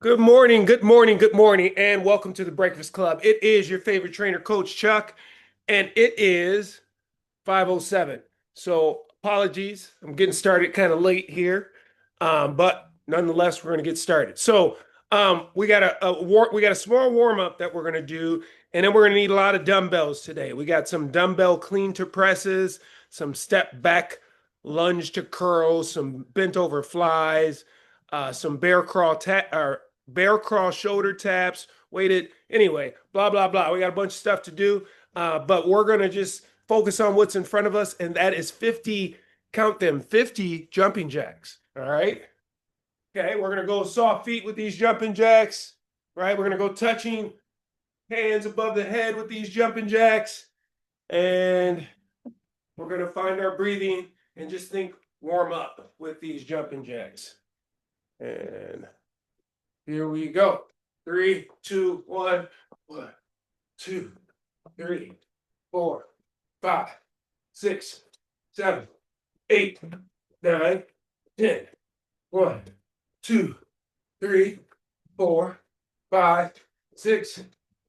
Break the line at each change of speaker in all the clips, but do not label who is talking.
Good morning, good morning, good morning, and welcome to the Breakfast Club. It is your favorite trainer, Coach Chuck, and it is 5:07. So apologies, I'm getting started kind of late here, but nonetheless, we're going to get started. We got we got a small warm up that we're going to do, and then we're going to need a lot of dumbbells today. We got some dumbbell clean to presses, some step back lunge to curls, some bent over flies, some bear crawl shoulder taps, weighted. Anyway, blah, blah, blah. We got a bunch of stuff to do, but we're going to just focus on what's in front of us, and that is 50, count them, 50 jumping jacks. All right. Okay, we're going to go soft feet with these jumping jacks, right? We're going to go touching hands above the head with these jumping jacks, and we're going to find our breathing and just think warm up with these jumping jacks. And here we go. 3, 2, 1. 1, 2, 3, 4, 5, 6, 7, 8, 9, 10. 1, 2, 3, 4, 5, 6,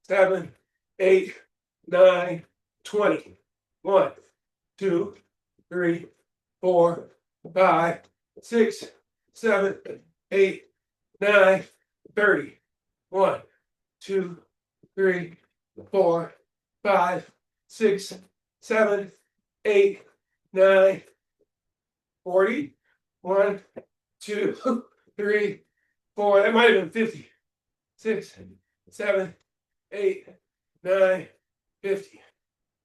7, 8, 9, 20. 1, 2, 3, 4, 5, 6, 7, 8, 9, 30. 1, 2, 3, 4, 5, 6, 7, 8, 9, 40. 1, 2, 3, 4. That might have been 50. 6, 7, 8, 9, 50.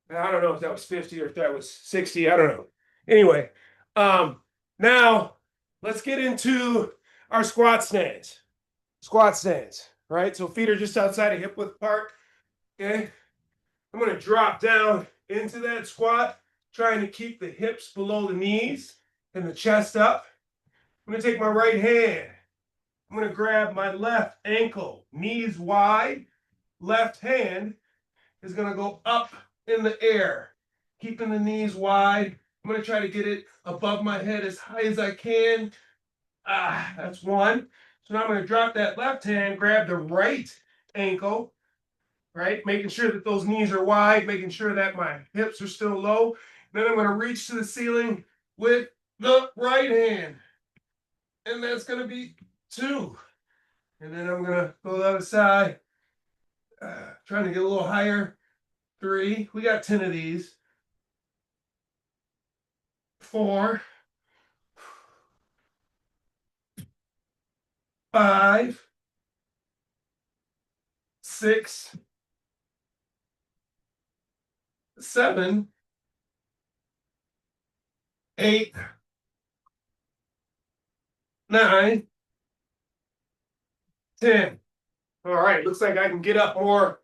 I don't know if that was 50 or if that was 60. I don't know. Anyway, now let's get into our squat stance. Squat stance, right? So feet are just outside of hip width apart. Okay. I'm going to drop down into that squat, trying to keep the hips below the knees and the chest up. I'm going to take my right hand. I'm going to grab my left ankle, knees wide. Left hand is going to go up in the air, keeping the knees wide. I'm going to try to get it above my head as high as I can. That's one. So now I'm going to drop that left hand, grab the right ankle, right? Making sure that those knees are wide, making sure that my hips are still low. Then I'm going to reach to the ceiling with the right hand. And that's going to be 2. And then I'm going to go the other side, trying to get a little higher. 3. We got 10 of these. 4. 5. 6. 7. 8. 9. 10. All right, looks like I can get up more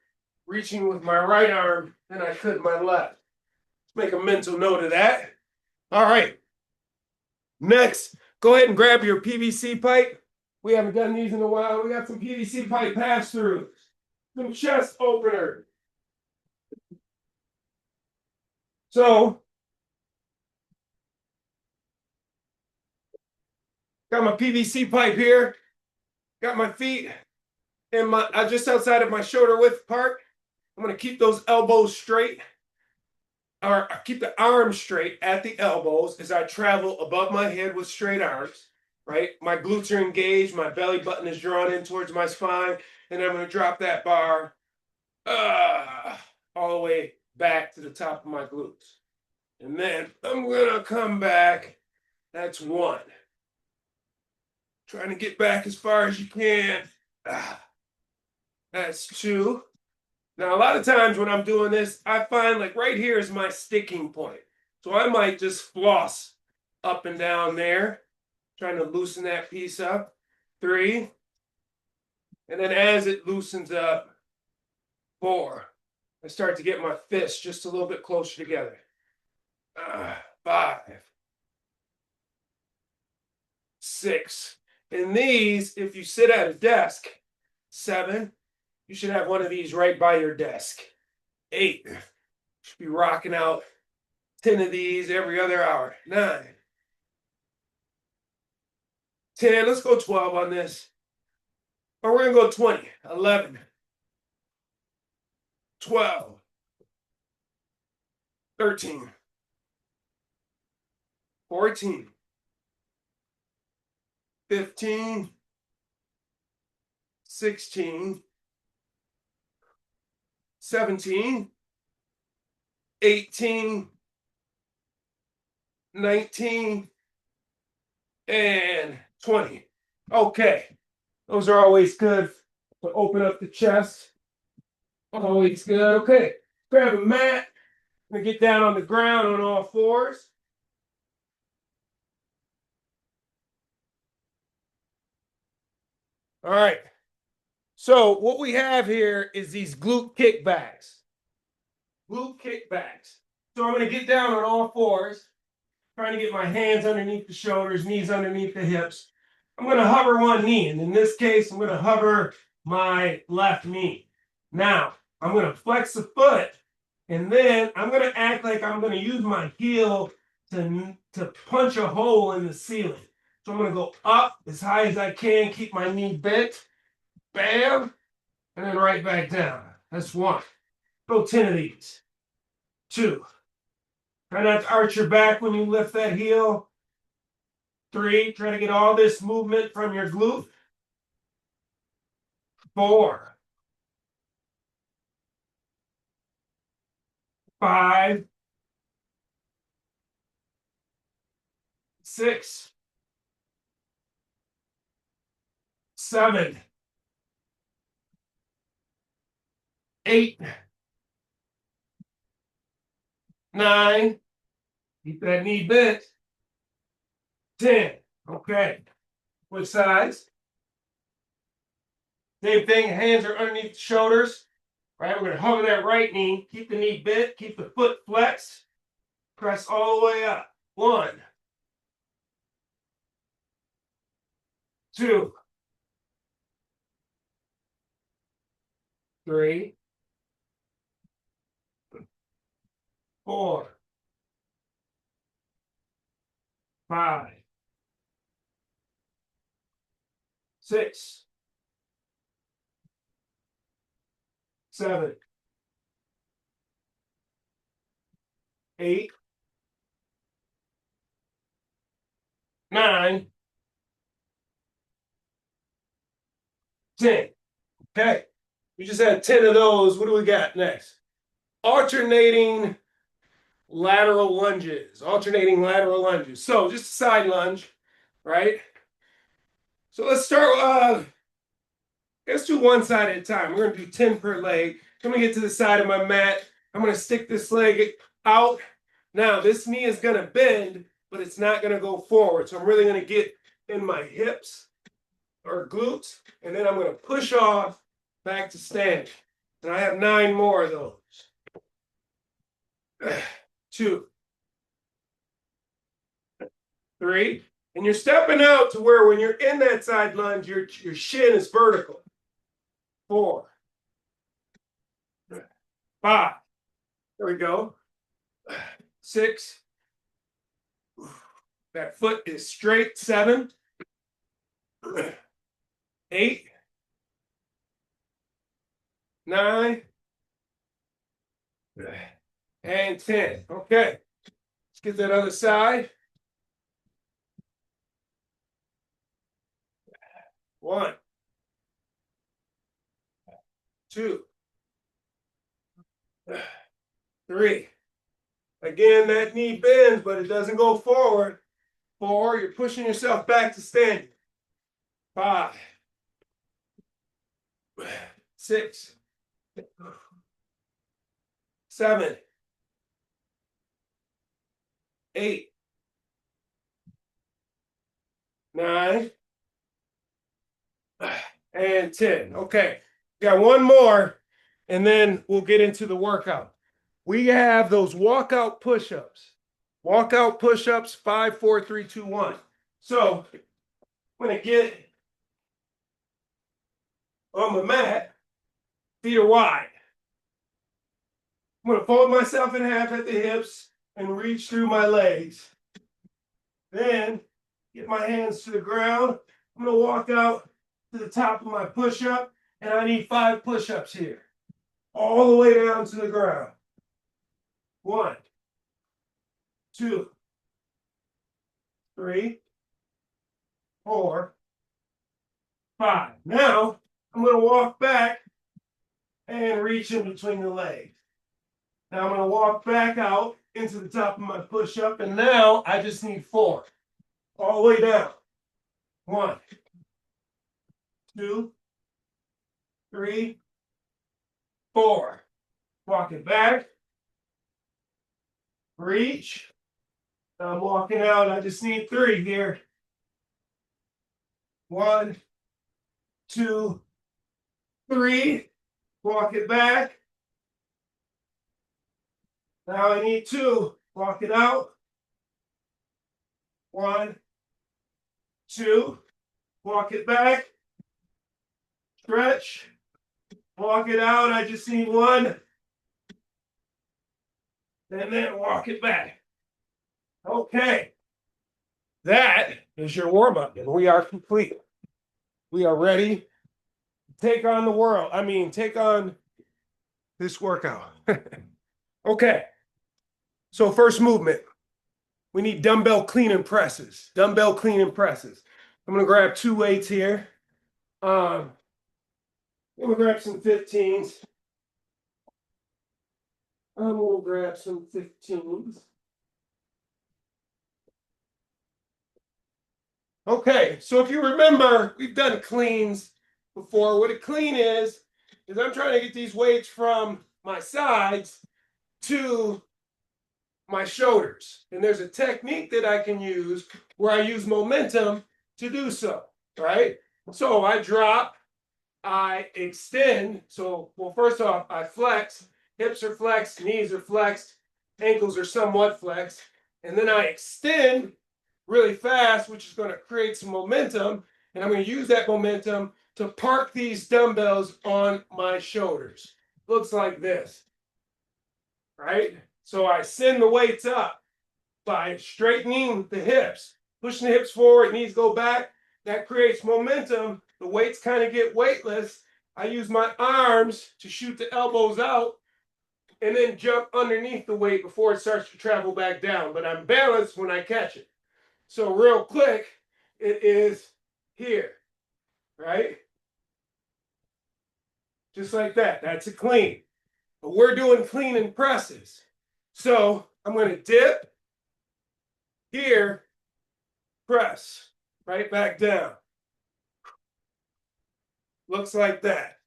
reaching with my right arm than I could my left. Let's make a mental note of that. All right. Next, go ahead and grab your PVC pipe. We haven't done these in a while. We got some PVC pipe pass-throughs, some chest opener. So, got my PVC pipe here. Got my feet and my just outside of my shoulder width part. I'm going to keep those elbows straight, or keep the arms straight at the elbows as I travel above my head with straight arms, right? My glutes are engaged, my belly button is drawn in towards my spine, and I'm going to drop that bar all the way back to the top of my glutes. And then I'm going to come back. That's 1. Trying to get back as far as you can. That's 2. Now, a lot of times when I'm doing this, I find like right here is my sticking point. So I might just floss up and down there, trying to loosen that piece up. 3. And then as it loosens up, 4. I start to get my fists just a little bit closer together. 5. 6. And these, if you sit at a desk, 7. You should have one of these right by your desk. 8. Should be rocking out 10 of these every other hour. 9. 10. Let's go 12 on this. Or we're going to go 20, 11, 12, 13, 14, 15, 16, 17, 18, 19, and 20. Okay. Those are always good to open up the chest. Always good. Okay. Grab a mat. I'm going to get down on the ground on all fours. All right. So what we have here is these glute kickbacks. Glute kickbacks. So I'm going to get down on all fours, trying to get my hands underneath the shoulders, knees underneath the hips. I'm going to hover one knee, and in this case, I'm going to hover my left knee. Now, I'm going to flex the foot, and then I'm going to act like I'm going to use my heel to punch a hole in the ceiling. So I'm going to go up as high as I can, keep my knee bent, bam, and then right back down. That's one. Go 10 of these. Two. Try not to arch your back when you lift that heel. 3. Try to get all this movement from your glute. 4. 5. 6. 7. 8. 9. Keep that knee bent. 10. Okay. Which sides? Same thing. Hands are underneath the shoulders. Right. We're going to hover that right knee. Keep the knee bent. Keep the foot flexed. Press all the way up. 1. 2. 3. 4. 5. 6. 7. 8. 9. 10. Okay. We just had 10 of those. What do we got next? Alternating lateral lunges. Alternating lateral lunges. So just a side lunge, right? So let's start. Let's do one side at a time. We're going to do 10 per leg. I'm going to get to the side of my mat. I'm going to stick this leg out. Now, this knee is going to bend, but it's not going to go forward. So I'm really going to get in my hips or glutes, and then I'm going to push off back to standing. And I have 9 more of those. 2. 3. And you're stepping out to where when you're in that side lunge, your shin is vertical. 4. 5. There we go. 6. That foot is straight. 7. 8. 9. And 10. Okay. Let's get that other side. 1. 2. 3. Again, that knee bends, but it doesn't go forward. 4. You're pushing yourself back to standing. 5. 6. 7. 8. 9. And 10. Okay. Got one more, and then we'll get into the workout. We have those walkout push-ups. Walkout push-ups, 5, 4, 3, 2, 1. So I'm going to get on the mat, feet are wide. I'm going to fold myself in half at the hips and reach through my legs. Then get my hands to the ground. I'm going to walk out to the top of my push-up, and I need 5 push-ups here. All the way down to the ground. 1, 2, 3, 4, 5. Now, I'm going to walk back and reach in between the legs. Now I'm going to walk back out into the top of my push-up, and now I just need 4. All the way down. 1, 2, 3, 4. Walk it back. Reach. Now I'm walking out. I just need 3 here. 1, 2, 3. Walk it back. Now I need 2. Walk it out. 1, 2. Walk it back. Stretch. Walk it out. I just need 1. And then walk it back. Okay. That is your warm-up, and we are complete. We are ready to take on the world. Take on this workout. Okay. So first movement. We need dumbbell clean and presses. Dumbbell clean and presses. I'm going to grab 2 weights here. I'm going to grab some 15s. I'm going to grab some 15s. Okay, so if you remember, we've done cleans before. What a clean is I'm trying to get these weights from my sides to my shoulders. And there's a technique that I can use where I use momentum to do so, right? So I drop, I extend. So, well, first off, I flex. Hips are flexed, knees are flexed, ankles are somewhat flexed. And then I extend really fast, which is going to create some momentum. And I'm going to use that momentum to park these dumbbells on my shoulders. Looks like this, right? So I send the weights up by straightening the hips, pushing the hips forward, knees go back. That creates momentum. The weights kind of get weightless. I use my arms to shoot the elbows out and then jump underneath the weight before it starts to travel back down. But I'm balanced when I catch it. So real quick, it is here, right? Just like that. That's a clean. But we're doing clean and presses. So I'm going to dip here, press, right back down. Looks like that.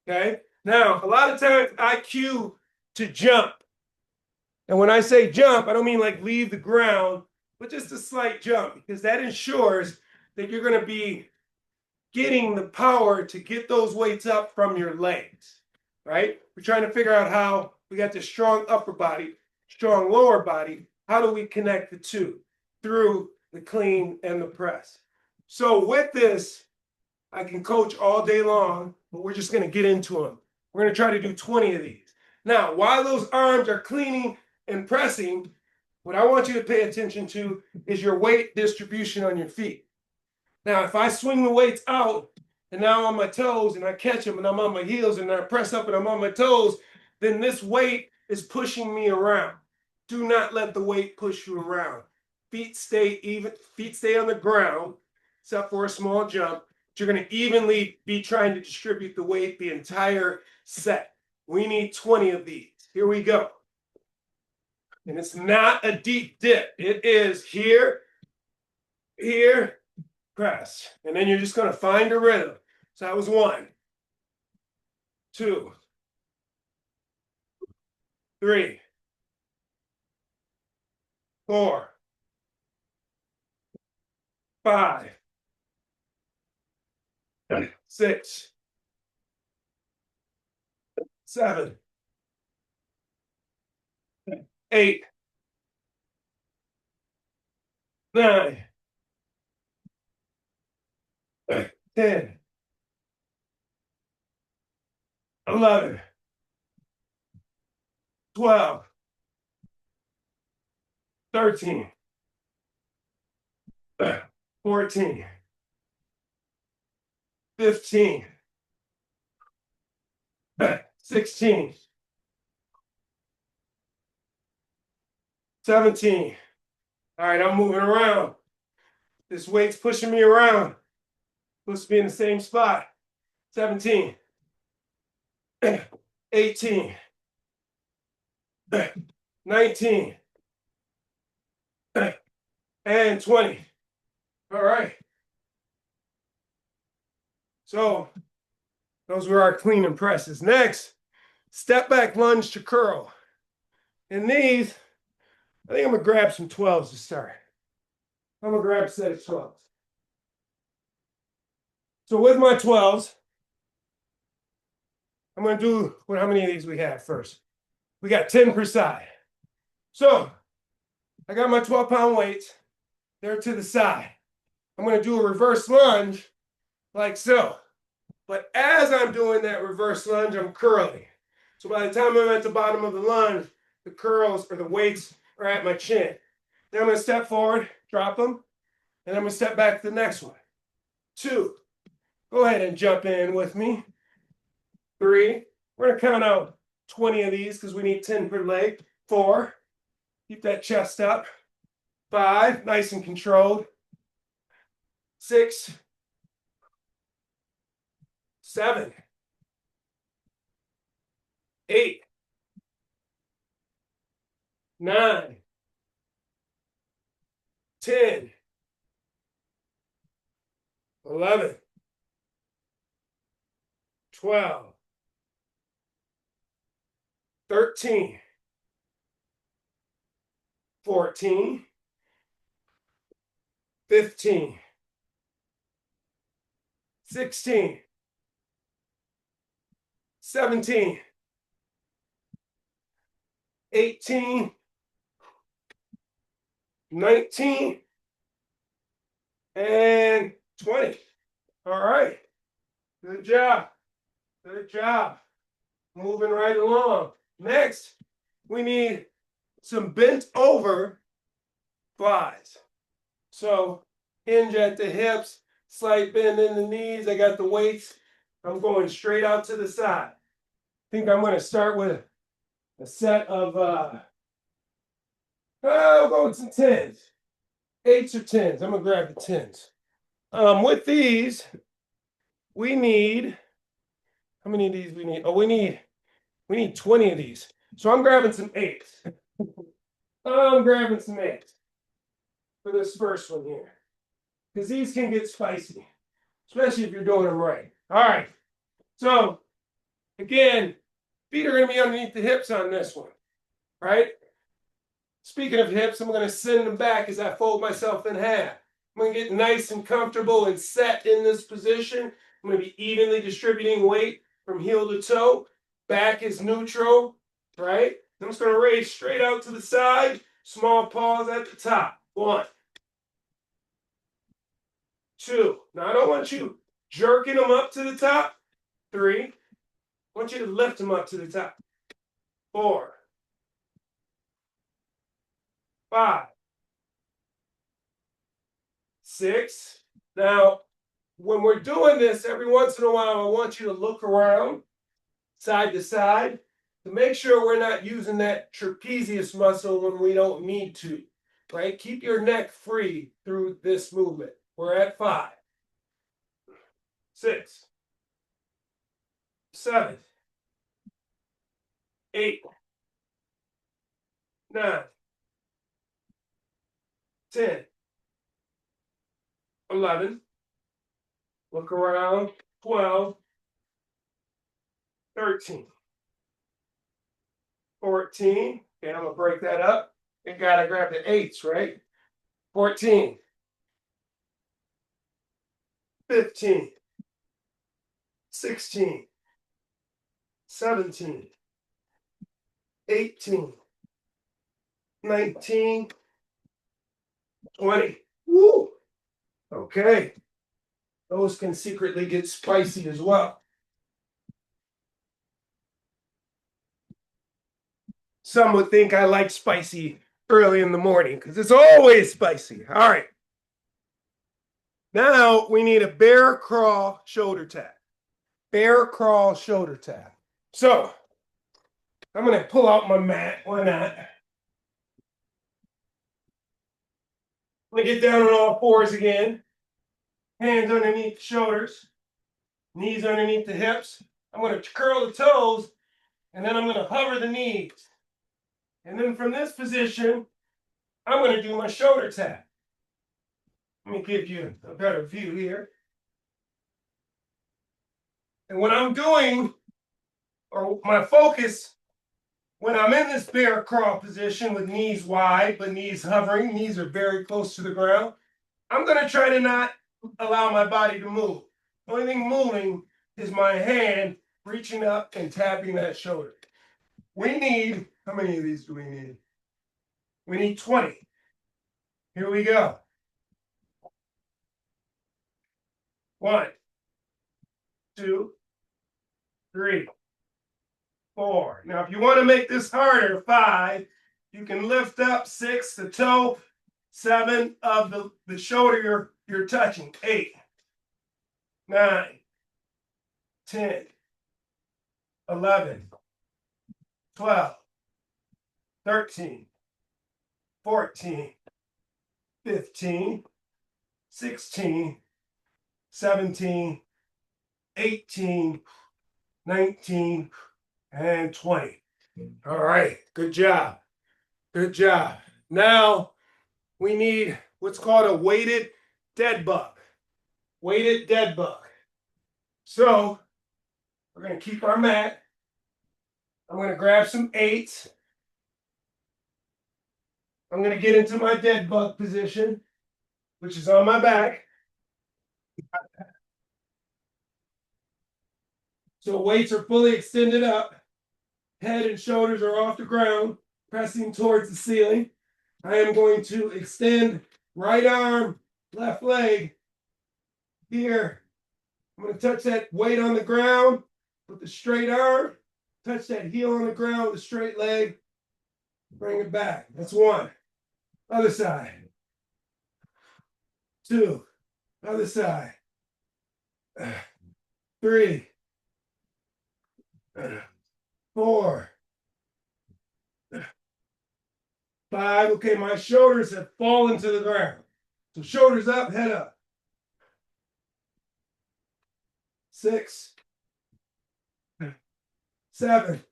Okay? Now, a lot of times I cue to jump. And when I say jump, I don't mean like leave the ground, but just a slight jump, because that ensures that you're going to be getting the power to get those weights up from your legs, right? We're trying to figure out how we got this strong upper body, strong lower body. How do we connect the two? Through the clean and the press. So with this, I can coach all day long, but we're just going to get into them. We're going to try to do 20 of these. Now, while those arms are cleaning and pressing, what I want you to pay attention to is your weight distribution on your feet. Now, if I swing the weights out and now I'm on my toes and I catch them and I'm on my heels and I press up and I'm on my toes, then this weight is pushing me around. Do not let the weight push you around. Feet stay even, feet stay on the ground, except for a small jump. You're going to evenly be trying to distribute the weight the entire set. We need 20 of these. Here we go. And it's not a deep dip. It is here, here, press. And then you're just going to find a rhythm. So that was 1, 2, 3, 4, 5, 6, 7, 8, 9, 10, 11, 12, 13, 14, 15, 16, 17. All right, I'm moving around. This weight's pushing me around. Supposed to be in the same spot. 17, 18, 19, and 20. All right. So those were our clean and presses. Next, step back lunge to curl. In these, I think I'm gonna grab some 12s to start. I'm gonna grab a set of 12s. So with my 12s, I'm gonna do how many of these we have first. We got 10 per side. So I got my 12-pound weights. They're to the side. I'm gonna do a reverse lunge like so. But as I'm doing that reverse lunge, I'm curling. So by the time I'm at the bottom of the lunge, the curls or the weights are at my chin. Then I'm going to step forward, drop them, and I'm going to step back to the next one. 2. Go ahead and jump in with me. 3. We're going to count out 20 of these because we need 10 per leg. 4. Keep that chest up. 5. Nice and controlled. 6. 7. 8. 9. 10. 11. 12. 13. 14. 15. 16. 17. 18. 19. And 20. All right. Good job. Good job. Moving right along. Next, we need some bent over flies. So hinge at the hips, slight bend in the knees. I got the weights. I'm going straight out to the side. I think I'm going to start with a set of, I'll go with some 10s. 8s or 10s. I'm going to grab the 10s. With these, we need, how many of these we need? Oh, we need 20 of these. So I'm grabbing some 8s. I'm grabbing some 8s for this first one here. Because these can get spicy, especially if you're doing them right. All right. So, again, feet are going to be underneath the hips on this one, right? Speaking of hips, I'm going to send them back as I fold myself in half. I'm going to get nice and comfortable and set in this position. I'm going to be evenly distributing weight from heel to toe. Back is neutral, right? I'm just going to raise straight out to the side. Small pause at the top. 1. 2. Now, I don't want you jerking them up to the top. 3. I want you to lift them up to the top. 4. 5. 6. Now, when we're doing this, every once in a while, I want you to look around side to side to make sure we're not using that trapezius muscle when we don't need to, right? Keep your neck free through this movement. We're at 5. 6. 7. 8. 9. 10. 11. Look around. 12. 13. 14. Okay, I'm going to break that up. You got to grab the 8s, right? 14. 15. 16. 17. 18. 19. 20. Woo! Okay. Those can secretly get spicy as well. Some would think I like spicy early in the morning because it's always spicy. All right. Now we need a bear crawl shoulder tap. Bear crawl shoulder tap. So I'm going to pull out my mat. Why not? I'm going to get down on all fours again. Hands underneath the shoulders. Knees underneath the hips. I'm going to curl the toes, and then I'm going to hover the knees. And then from this position, I'm going to do my shoulder tap. Let me give you a better view here. And what I'm doing, or my focus, when I'm in this bear crawl position with knees wide, but knees hovering, knees are very close to the ground, I'm going to try to not allow my body to move. The only thing moving is my hand reaching up and tapping that shoulder. We need, how many of these do we need? We need 20. Here we go. 1, 2, 3, 4. Now, if you want to make this harder, 5, you can lift up 6, the toe, 7 of the shoulder you're touching. 8, 9, 10, 11, 12, 13, 14, 15, 16, 17, 18, 19, and 20. All right, good job. Good job. Now we need what's called a weighted dead bug. Weighted dead bug. So we're going to keep our mat. I'm going to grab some 8s. I'm going to get into my dead bug position, which is on my back. So weights are fully extended up. Head and shoulders are off the ground, pressing towards the ceiling. I am going to extend right arm, left leg here. I'm going to touch that weight on the ground with the straight arm, touch that heel on the ground with the straight leg, bring it back. That's 1. Other side. 2. Other side. 3. 4. 5. Okay, my shoulders have fallen to the ground. So shoulders up, head up. 6. 7.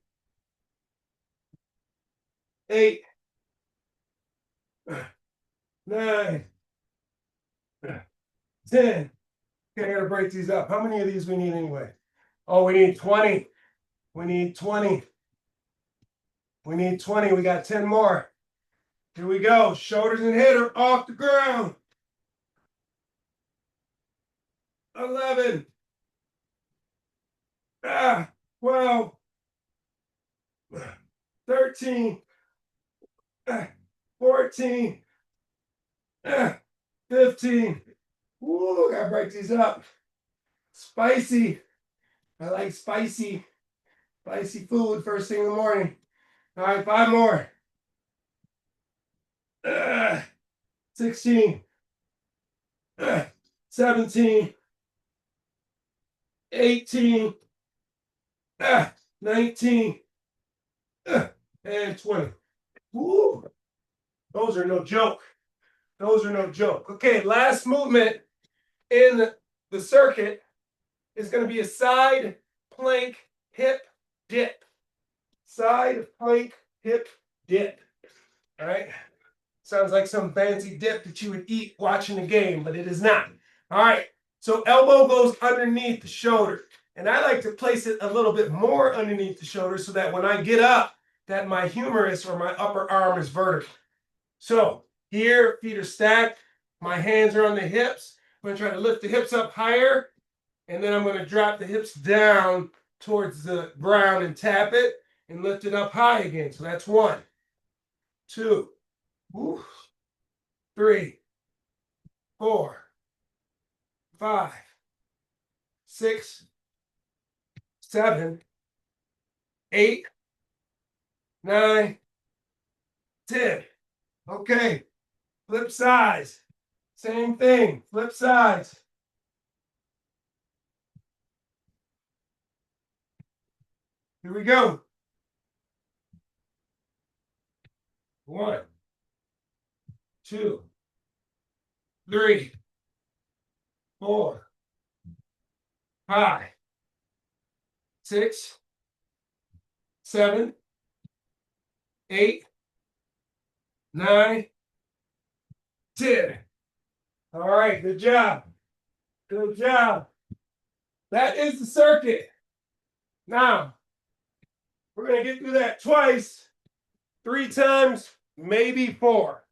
8. 9. 10. Okay, I gotta break these up. How many of these we need anyway? Oh, we need 20. We need 20. We need 20. We got 10 more. Here we go. Shoulders and head are off the ground. 11. 12. 13. 14. 15. Ooh, gotta break these up. Spicy. I like spicy food first thing in the morning. All right, 5 more. 16. 17. 18. 19. And 20. Woo. Those are no joke. Those are no joke. Okay, last movement in the circuit is going to be a side plank hip dip. Side plank hip dip. All right. Sounds like some fancy dip that you would eat watching the game, but it is not. All right. So elbow goes underneath the shoulder. And I like to place it a little bit more underneath the shoulder so that when I get up, that my humerus or my upper arm is vertical. So here, feet are stacked. My hands are on the hips. I'm going to try to lift the hips up higher. And then I'm going to drop the hips down towards the ground and tap it and lift it up high again. So that's 1, 2, 3, 4, 5, 6, 7, 8, 9, 10. Okay, flip sides. Same thing, flip sides. Here we go. 1, 2, 3, 4, 5, 6, 7, 8, 9, 10. All right, good job. Good job. That is the circuit. Now, we're going to get through that twice, 3 times, maybe 4.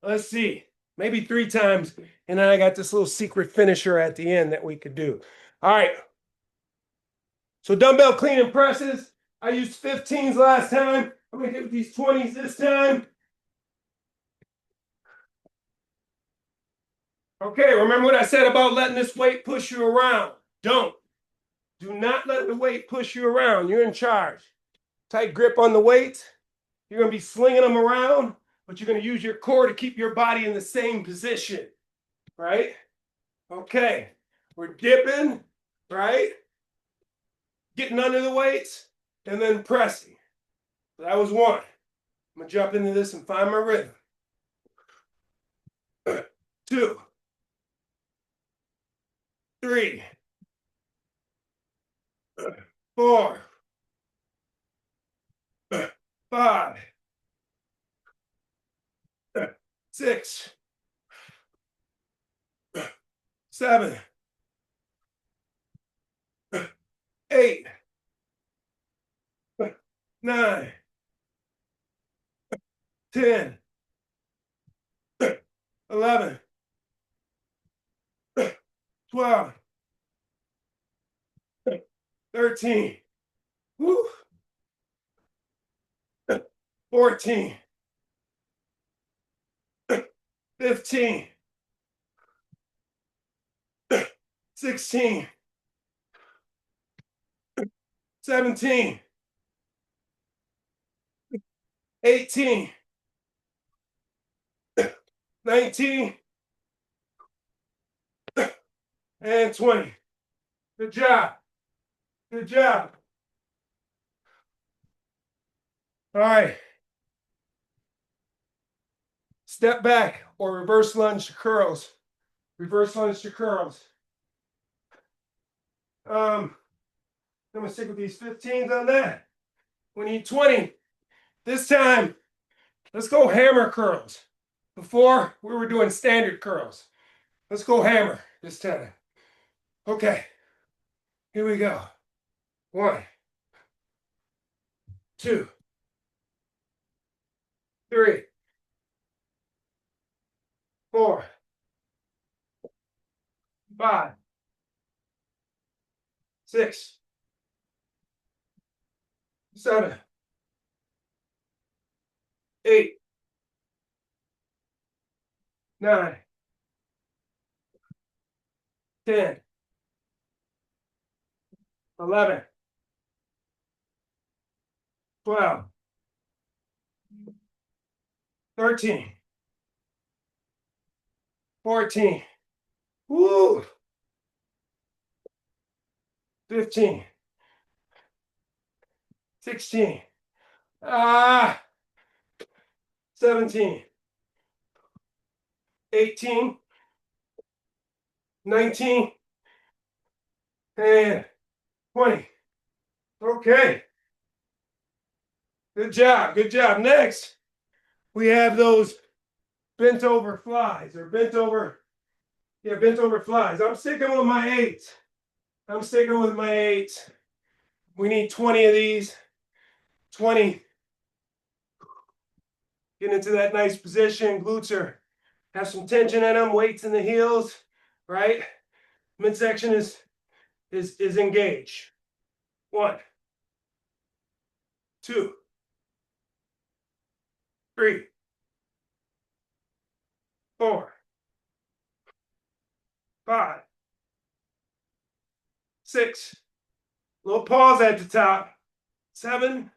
Let's see. Maybe 3 times. And then I got this little secret finisher at the end that we could do. All right. So dumbbell clean and presses. I used 15s last time. I'm going to get with these 20s this time. Okay, remember what I said about letting this weight push you around. Don't. Do not let the weight push you around. You're in charge. Tight grip on the weight. You're going to be slinging them around, but you're going to use your core to keep your body in the same position, right? Okay, we're dipping, right? Getting under the weights, and then pressing. So that was 1. I'm going to jump into this and find my rhythm. 2, 3, 4, 5, 6, 7, 8, 9, 10, 11, 12, 13, woo, 14, 15, 16, 17, 18, 19, and 20. Good job. Good job. All right. Step back or reverse lunge to curls. Reverse lunge to curls. I'm going to stick with these 15s on that. We need 20. This time, let's go hammer curls. Before, we were doing standard curls. Let's go hammer this time. Okay. Here we go. 1, 2, 3, 4, 5, 6, 7, 8, 9, 10, 11, 12, 13, 14, woo, 15, 16, 17, 18, 19, and 20. Okay. Good job. Good job. Next, we have those bent over flies or bent over flies. I'm sticking with my 8. I'm sticking with my 8. We need 20 of these. 20. Get into that nice position. Glutes have some tension in them. Weights in the heels, right? Midsection is engaged. 1, 2, 3, 4, 5, 6. Little pause at the top. 7,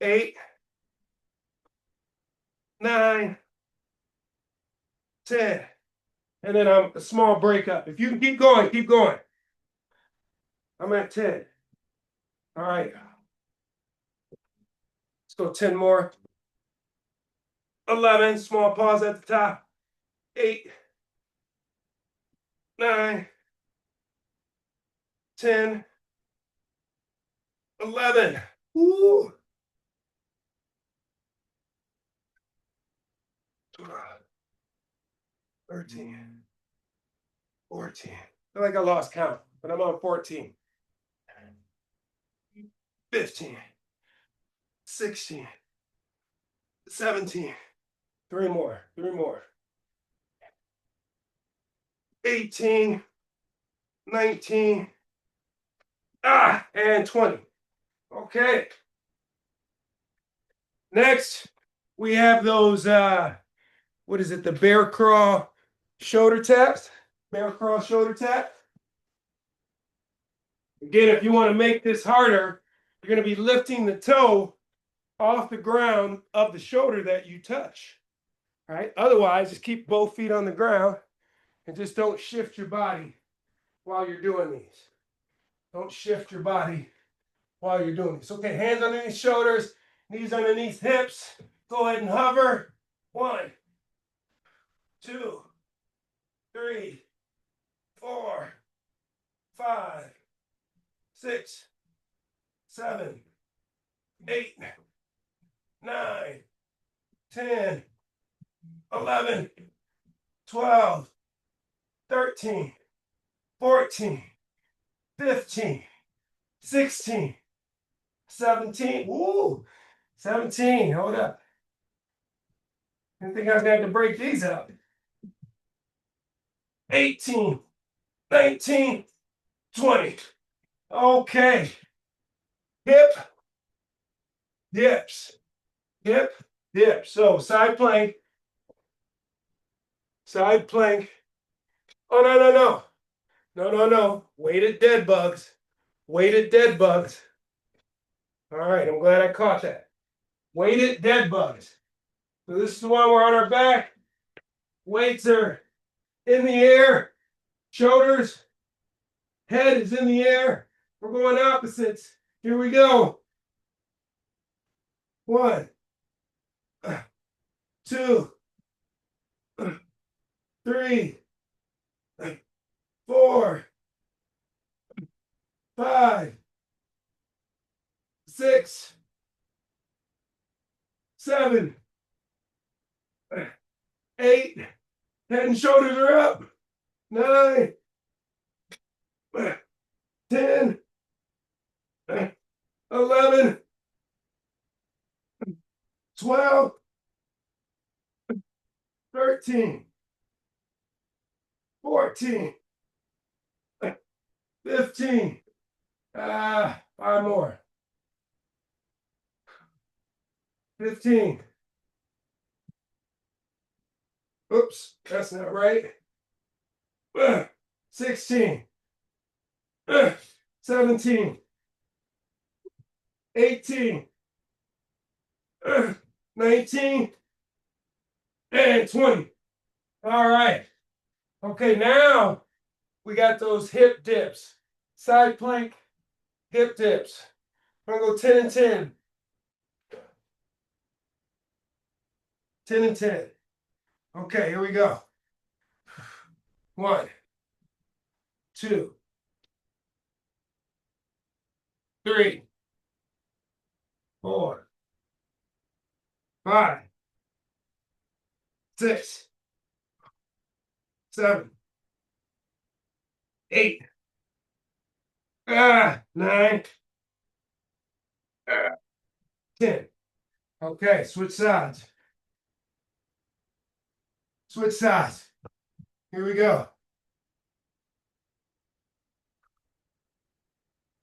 8, 9, 10. And then I'm a small break up. If you can keep going, keep going. I'm at 10. All right. Let's go 10 more. 11, small pause at the top. 8, 9, 10, 11. Woo. 12, 13, 14. I feel like I lost count, but I'm on 14. 15, 16, 17. Three more, three more. 18, 19, and 20. Okay. Next, we have those, what is it, the bear crawl shoulder taps? Bear crawl shoulder tap. Again, if you want to make this harder, you're going to be lifting the toe off the ground of the shoulder that you touch. All right. Otherwise, just keep both feet on the ground and just don't shift your body while you're doing these. Don't shift your body while you're doing this. Okay, hands underneath shoulders, knees underneath hips. Go ahead and hover. 1, 2, 3, 4, 5, 6, 7, 8, 9, 10, 11, 12, 13, 14, 15, 16, 17. Woo! 17. Hold up. I think I was going to have to break these up. 18, 19, 20. Okay. Hip, dips. Hip, dip. So side plank. Side plank. Oh, no, no, no. No, no, no. Weighted dead bugs. Weighted dead bugs. All right, I'm glad I caught that. Weighted dead bugs. So this is the one we're on our back. Weights are in the air. Shoulders. Head is in the air. We're going opposites. Here we go. 1, 2, 3, 4, 5, 6, 7, 8. Head and shoulders are up. 9, 10, 11, 12, 13, 14, 15. 5 more. 15. Oops, that's not right. 16. 17. 18. 19. And 20. All right. Okay, now we got those hip dips. Side plank, hip dips. I'm going to go 10 and 10. 10 and 10. Okay, here we go. 1, 2, 3, 4, 5, 6, 7, 8, 9, 10. Okay, switch sides. Switch sides. Here we go.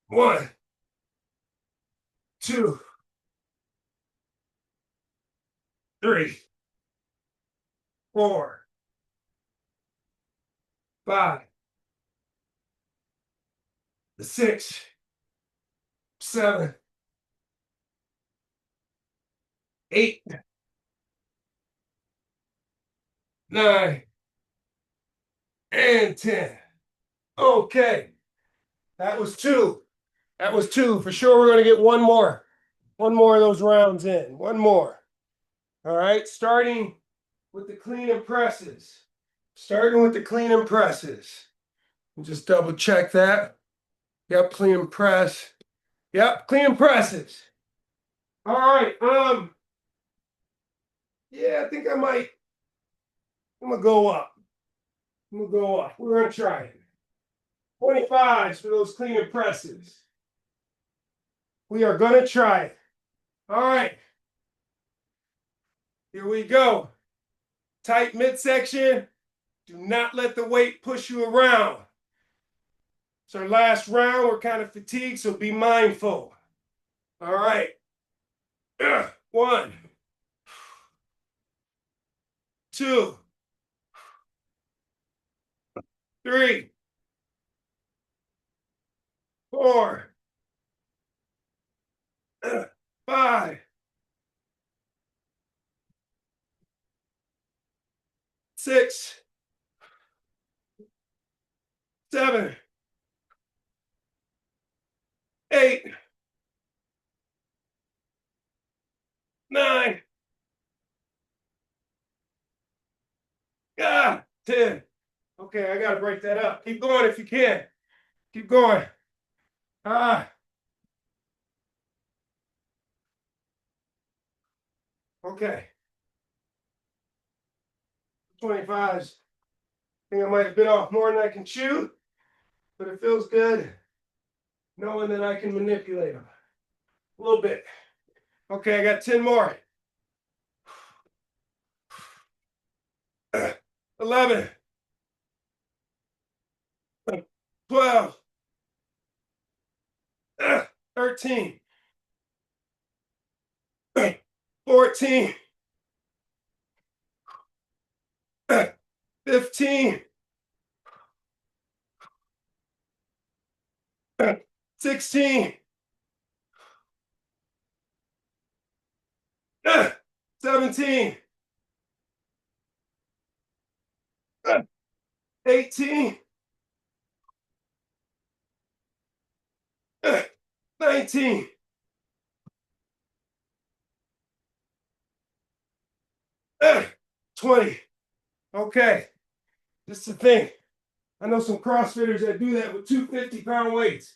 1, 2, 3, 4, 5, 6, 7, 8, 9, and 10. Okay, that was two. That was two. For sure, we're going to get one more. One more of those rounds in. One more. All right, starting with the clean and presses. Starting with the clean and presses. Just double check that. Yep, clean and press. Yep, clean and presses. All right. Yeah, I think I'm gonna go up. I'm gonna go up. We're gonna try it. 25s for those clean and presses. We are gonna try it. All right. Here we go. Tight midsection. Do not let the weight push you around. It's our last round. We're kind of fatigued, so be mindful. All right. 1, 2, 3, 4, 5, 6, 7, 8, 9, 10. Okay, I gotta break that up. Keep going if you can. Keep going. Okay. 25s. I think I might have bit off more than I can chew, but it feels good knowing that I can manipulate them a little bit. Okay, I got 10 more. 11, 12, 13, 14, 15, 16, 17, 18, 19, 20. Okay, this is the thing. I know some CrossFitters that do that with 250-pound weights.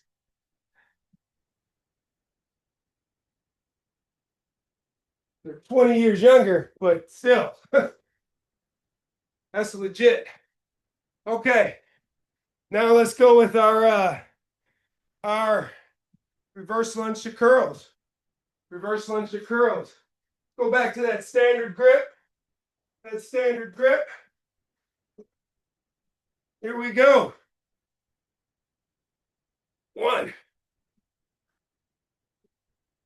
They're 20 years younger, but still, that's legit. Okay, now let's go with our reverse lunge to curls. Reverse lunge to curls. Go back to that standard grip. That standard grip. Here we go. 1,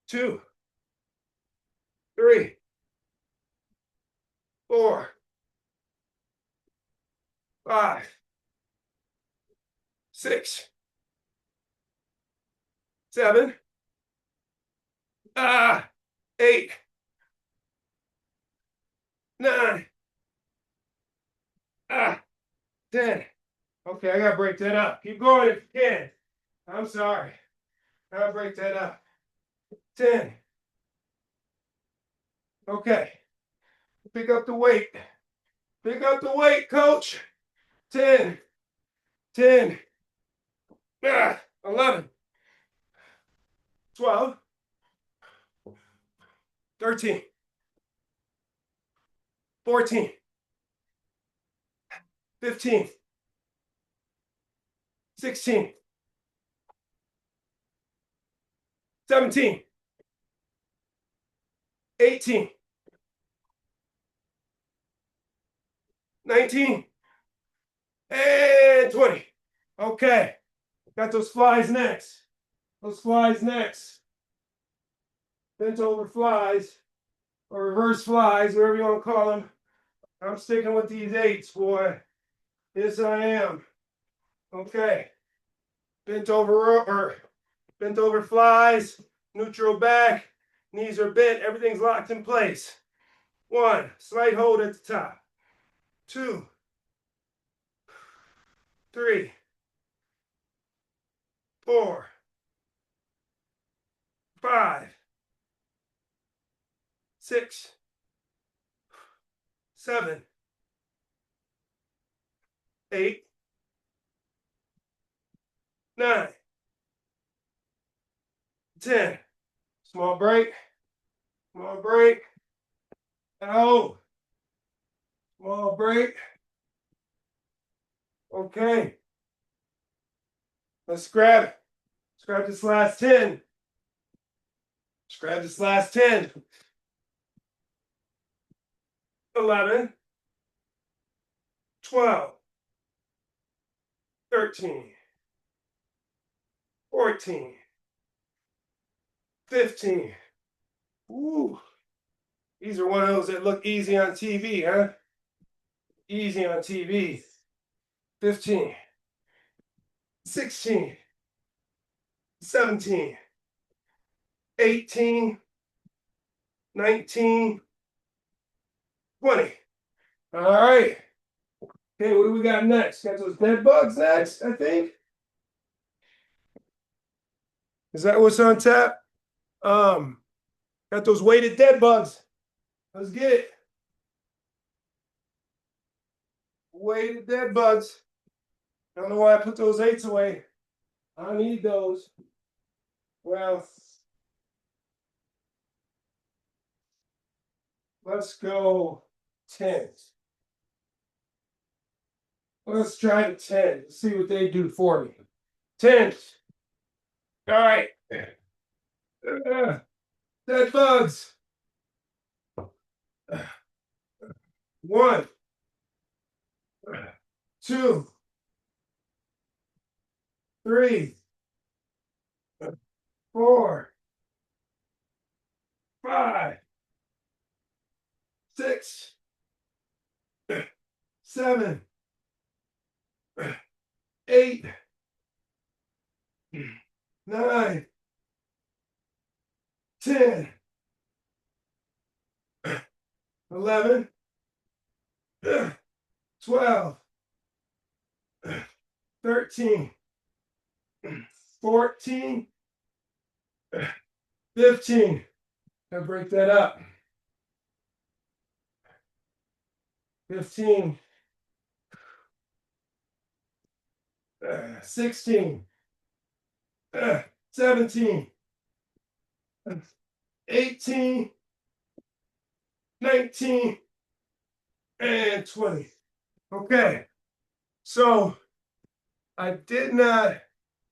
2, 3, 4, 5, 6, 7, 8, 9, 10. Okay, I gotta break that up. Keep going if you can. I'm sorry. I gotta break that up. 10. Okay. Pick up the weight. Pick up the weight, coach. 10. 10. 11. 12. 13. 14. 15. 16. 17. 18. 19. And 20. Okay. Got those flies next. Those flies next. Bent over flies or reverse flies, whatever you want to call them. I'm sticking with these 8s, boy. Yes, I am. Okay. Bent over flies, neutral back, knees are bent, everything's locked in place. 1, slight hold at the top. 2, 3, 4, 5, 6, 7, 8, 9, 10. Small break. Small break. Oh. Small break. Okay. Let's grab it. Let's grab this last 10. Let's grab this last 10. 11, 12, 13, 14, 15. Ooh. These are one of those that look easy on TV, huh? Easy on TV. 15, 16, 17, 18, 19, 20. All right. Okay, what do we got next? Got those dead bugs next, I think. Is that what's on tap? Got those weighted dead bugs. Let's get it. Weighted dead bugs. I don't know why I put those 8s away. I need those. Well, let's go 10s. Let's try the 10s. Let's see what they do for me. 10s. All right. Dead bugs. 1, 2, 3, 4, 5, 6, 7, 8, 9, 10, 11, 12, 13, 14, 15. Gotta break that up. 15, 16, 17, 18, 19, and 20. Okay, so I did not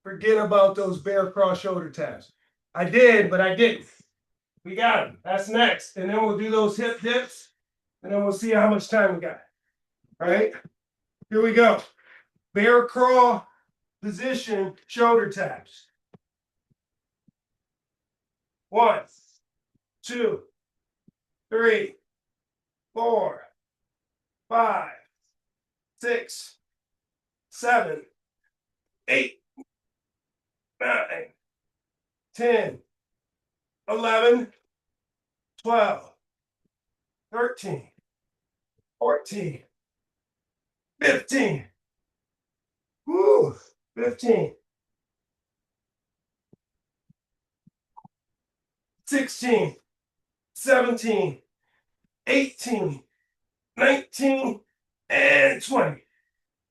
forget about those bear cross shoulder taps. I did, but I didn't. We got them. That's next. And then we'll do those hip dips, and then we'll see how much time we got. All right, here we go. Bear crawl position shoulder taps. 1, 2, 3, 4, 5, 6, 7, 8, 9, 10, 11, 12, 13, 14, 15. Woo, 15. 16, 17, 18, 19, and 20.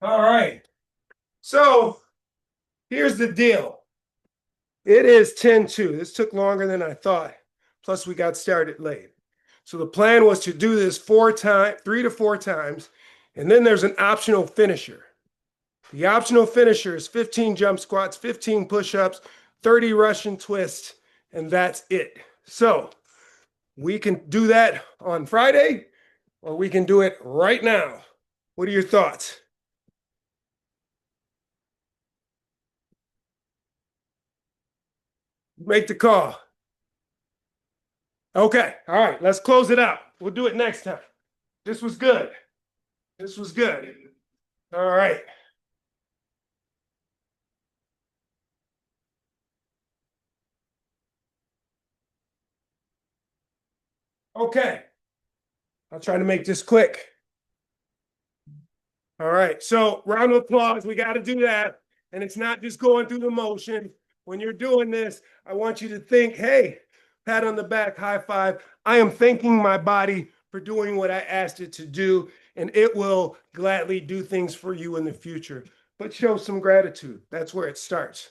All right. So here's the deal. It is 10-2. This took longer than I thought. Plus, we got started late. So the plan was to do this 3 to 4 times, and then there's an optional finisher. The optional finisher is 15 jump squats, 15 push-ups, 30 Russian twists, and that's it. So we can do that on Friday, or we can do it right now. What are your thoughts? Make the call. Okay, all right, let's close it out. We'll do it next time. This was good. This was good. All right. Okay. I'll try to make this quick. All right. So round of applause. We got to do that. And it's not just going through the motion. When you're doing this, I want you to think, hey, pat on the back, high five. I am thanking my body for doing what I asked it to do, and it will gladly do things for you in the future. But show some gratitude. That's where it starts.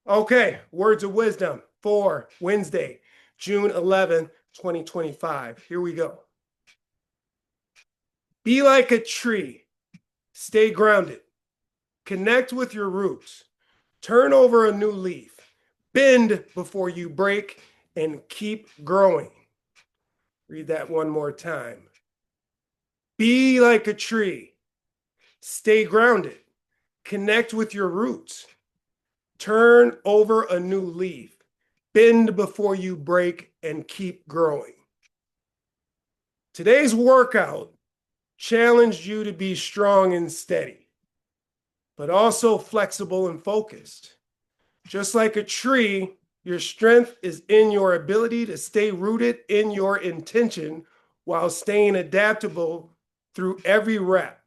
Okay. Words of wisdom for Wednesday, June 11th, 2025. Here we go. Be like a tree. Stay grounded. Connect with your roots. Turn over a new leaf. Bend before you break and keep growing. Read that one more time. Be like a tree. Stay grounded. Connect with your roots. Turn over a new leaf. Bend before you break and keep growing. Today's workout challenged you to be strong and steady, but also flexible and focused. Just like a tree, your strength is in your ability to stay rooted in your intention while staying adaptable through every rep,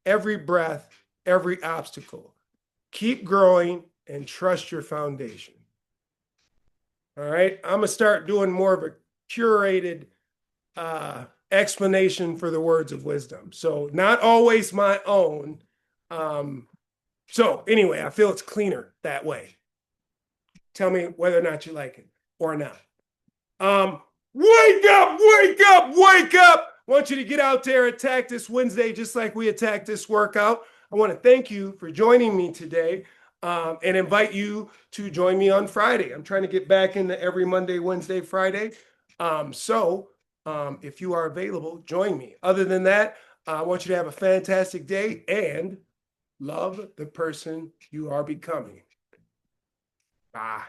every breath, every obstacle. Keep growing and trust your foundation. All right, I'm gonna start doing more of a curated explanation for the words of wisdom. So not always my own. So anyway, I feel it's cleaner that way. Tell me whether or not you like it or not. Wake up, wake up, wake up. I want you to get out there, attack this Wednesday just like we attacked this workout. I want to thank you for joining me today and invite you to join me on Friday. I'm trying to get back into every Monday, Wednesday, Friday. If you are available, join me. Other than that, I want you to have a fantastic day and love the person you are becoming. Bye.